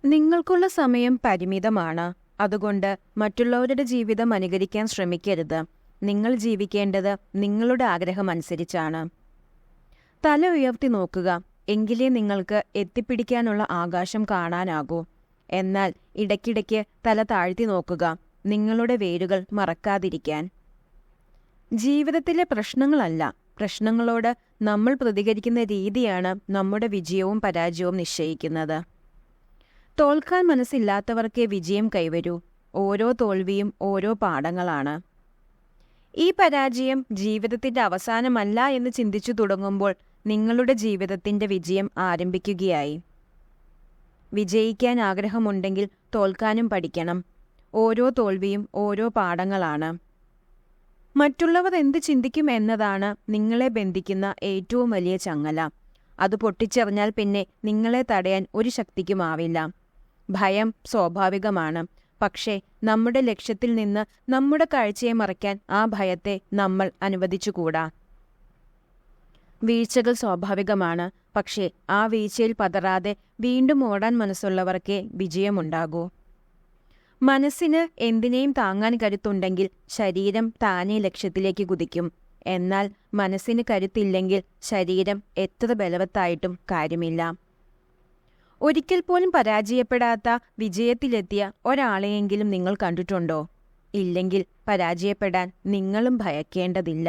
നിങ്ങൾക്കുള്ള സമയം പരിമിതമാണ്. അതുകൊണ്ട് മറ്റുള്ളവരുടെ ജീവിതം അനുകരിക്കാൻ ശ്രമിക്കരുത്. നിങ്ങൾ ജീവിക്കേണ്ടത് നിങ്ങളുടെ ആഗ്രഹമനുസരിച്ചാണ്. തല ഉയർത്തി നോക്കുക, എങ്കിലേ നിങ്ങൾക്ക് എത്തിപ്പിടിക്കാനുള്ള ആകാശം കാണാനാകൂ. എന്നാൽ ഇടയ്ക്കിടയ്ക്ക് തല താഴ്ത്തി നോക്കുക, നിങ്ങളുടെ വേരുകൾ മറക്കാതിരിക്കാൻ. ജീവിതത്തിലെ പ്രശ്നങ്ങളല്ല, പ്രശ്നങ്ങളോട് നമ്മൾ പ്രതികരിക്കുന്ന രീതിയാണ് നമ്മുടെ വിജയവും പരാജയവും നിശ്ചയിക്കുന്നത്. തോൽക്കാൻ മനസ്സില്ലാത്തവർക്കേ വിജയം കൈവരൂ. ഓരോ തോൽവിയും ഓരോ പാഠങ്ങളാണ്. ഈ പരാജയം ജീവിതത്തിന്റെ അവസാനമല്ല എന്ന് ചിന്തിച്ചു തുടങ്ങുമ്പോൾ നിങ്ങളുടെ ജീവിതത്തിന്റെ വിജയം ആരംഭിക്കുകയായി. വിജയിക്കാൻ ആഗ്രഹമുണ്ടെങ്കിൽ തോൽക്കാനും പഠിക്കണം. ഓരോ തോൽവിയും ഓരോ പാഠങ്ങളാണ്. മറ്റുള്ളവർ എന്ത് ചിന്തിക്കും എന്നതാണ് നിങ്ങളെ ബന്ധിക്കുന്ന ഏറ്റവും വലിയ ചങ്ങല. അത് പൊട്ടിച്ചെറിഞ്ഞാൽ പിന്നെ നിങ്ങളെ തടയാൻ ഒരു ശക്തിക്കുമാവില്ല. ഭയം സ്വാഭാവികമാണ്, പക്ഷേ നമ്മുടെ ലക്ഷ്യത്തിൽ നിന്ന് നമ്മുടെ കാഴ്ചയെ മറയ്ക്കാൻ ആ ഭയത്തെ നമ്മൾ അനുവദിച്ചുകൂടാ. വീഴ്ചകൾ സ്വാഭാവികമാണ്, പക്ഷേ ആ വീഴ്ചയിൽ പതറാതെ വീണ്ടും ഓടാൻ മനസ്സുള്ളവർക്കേ വിജയമുണ്ടാകൂ. മനസ്സിന് എന്തിനേയും താങ്ങാൻ കരുത്തുണ്ടെങ്കിൽ ശരീരം താനേ ലക്ഷ്യത്തിലേക്ക് കുതിക്കും. എന്നാൽ മനസ്സിന് കരുത്തില്ലെങ്കിൽ ശരീരം എത്ര ബലവത്തായിട്ടും കാര്യമില്ല. ഒരിക്കൽ പോലും പരാജയപ്പെടാത്ത വിജയത്തിലെത്തിയ ഒരാളെയെങ്കിലും നിങ്ങൾ കണ്ടിട്ടുണ്ടോ? ഇല്ലെങ്കിൽ പരാജയപ്പെടാൻ നിങ്ങളും ഭയക്കേണ്ടതില്ല.